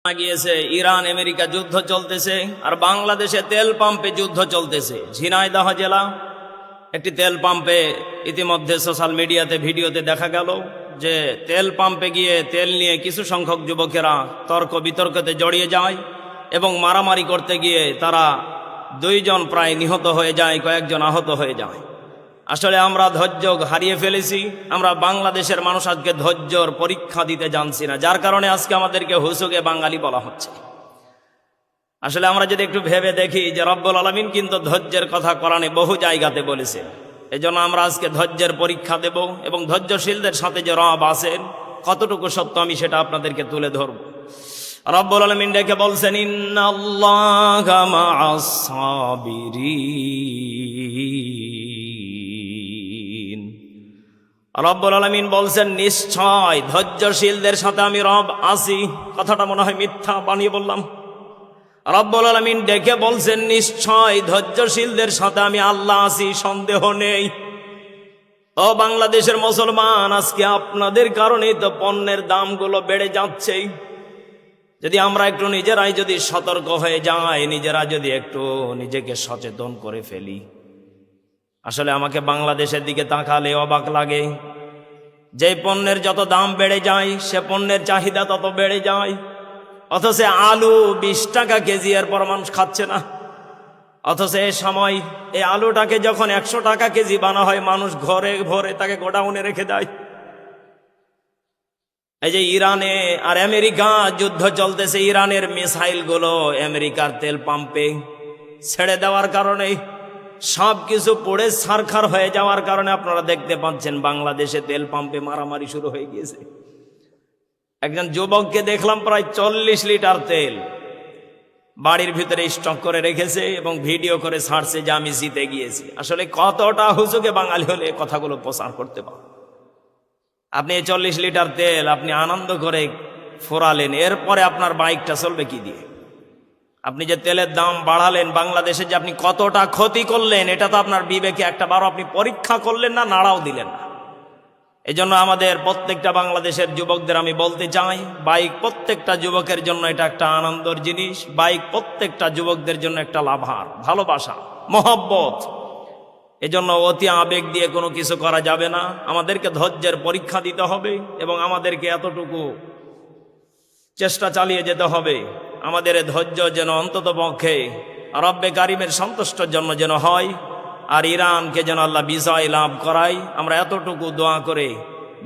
গিয়েছে Iran America যুদ্ধ চলতেছে আর বাংলাদেশে তেল পাম্পে যুদ্ধ চলতেছে। ঝিনাইদহ জেলা একটি তেল পাম্পে ইতিমধ্যে সোশ্যাল মিডিয়াতে ভিডিওতে দেখা গেল যে তেল পাম্পে গিয়ে তেল নিয়ে কিছু সংখ্যক যুবকেরা তর্ক বিতর্কতে জড়িয়ে যায় এবং মারামারি করতে গিয়ে তারা দুইজন প্রায় নিহত হয়ে যায়, কয়েকজন আহত হয়ে যায়। আসলে আমরা ধৈর্য হারিয়ে ফেলেছি। আমরা বাংলাদেশের মানুষ আজকে ধৈর্যর পরীক্ষা দিতে জানছি না, যার কারণে আজকে আমাদেরকে হুসুকে বাঙালি বলা হচ্ছে। আসলে আমরা যদি একটু ভেবে দেখি যে রব্বুল আলামিন কিন্তু ধৈর্যের কথা কোরআনে বহু জায়গাতে বলেছেন। এজন্য আমরা আজকে ধৈর্যের পরীক্ষা দেব এবং ধৈর্যশীলদের সাথে যে রব আছেন কতটুকু সত্য আমি সেটা আপনাদেরকে তুলে ধরব। রব্বুল আলামিন ডেকে বলছেন, ইন্নাল্লাহা মা'আস সাবিরিন। রব্বুল আলামিন বলছেন নিশ্চয় ধৈর্যশীলদের সাথে আমি রব আছি। কথাটা মনে হয় মিথ্যা বানিয়ে বললাম। রব্বুল আলামিন ডেকে বলছেন নিশ্চয় ধৈর্যশীলদের সাথে আমি আল্লাহ আছি, সন্দেহ নেই। ও বাংলাদেশের মুসলমান, আজকে আপনাদের কারণেই তো পণ্যের দামগুলো বেড়ে যাচ্ছে। যদি আমরা একটু নিজেরাই যদি সতর্ক হয়ে যাই, নিজেরা যদি একটু নিজেকে সচেতন করে ফেলি। আসলে আমাকে বাংলাদেশের দিকে তাকালে অবাক লাগে। যে পণ্যের যত দাম বেড়ে যায় সে পণ্যের চাহিদা তত বেড়ে যায়, অথচ আলু 20 টাকা কেজি, এরপর মানুষ খাচ্ছে না। অথচ এ সময় এই আলুটাকে যখন 100 টাকা কেজি বানা হয়, মানুষ ঘরে ভরে তাকে গোডাউনে রেখে দেয়। এই যে ইরানে আর আমেরিকা যুদ্ধ চলতেছে, ইরানের মিসাইলগুলো আমেরিকার তেল পাম্পে ছেড়ে দেওয়ার কারণে সব কিছু পড়ে ছারখার হয়ে যাওয়ার কারণে আপনারা দেখতে পাচ্ছেন বাংলাদেশে তেল পাম্পে মারামারি শুরু হয়ে গিয়েছে। একজন যুবককে দেখলাম প্রায় 40 লিটার তেল বাড়ির ভিতরে স্টক করে রেখেছে এবং ভিডিও করে ছাড়ছে যে আমি জিতে গিয়েছি। আসলে কতটা হুজুকে বাঙালি হলে কথাগুলো প্রচার করতে পারে। আপনি 40 লিটার তেল আপনি আনন্দ করে ফোরালেন, এরপরে আপনার বাইকটা চলবে কি দিয়ে? আপনি যে তেলের দাম বাড়ালেন, বাংলাদেশে যে আপনি কতটা ক্ষতি করলেন, এটা তো আপনার বিবেকে একটা বারো আপনি পরীক্ষা করলেন না, নাড়াও দিলেন না। এজন্য আমাদের প্রত্যেকটা বাংলাদেশের যুবকদের আমি বলতে চাই, বাইক প্রত্যেকটা যুবকের জন্য এটা একটা আনন্দের জিনিস। বাইক প্রত্যেকটা যুবকদের জন্য একটা লাভার, ভালোবাসা, মহব্বত। এজন্য অতি আবেগ দিয়ে কোনো কিছু করা যাবে না। আমাদেরকে ধৈর্যের পরীক্ষা দিতে হবে এবং আমাদেরকে এতটুকু চেষ্টা চালিয়ে যেতে হবে, আমাদের ধৈর্য যেন অন্তত পক্ষে রব্বে কারিমের সন্তুষ্টর জন্য যেন হয়, আর ইরানকে যেন আল্লাহ বিজয় লাভ করায়। আমরা এতটুকু দোয়া করে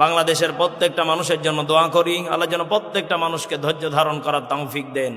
বাংলাদেশের প্রত্যেকটা মানুষের জন্য দোয়া করি, আল্লাহ যেন প্রত্যেকটা মানুষকে ধৈর্য ধারণ করার তৌফিক দেন।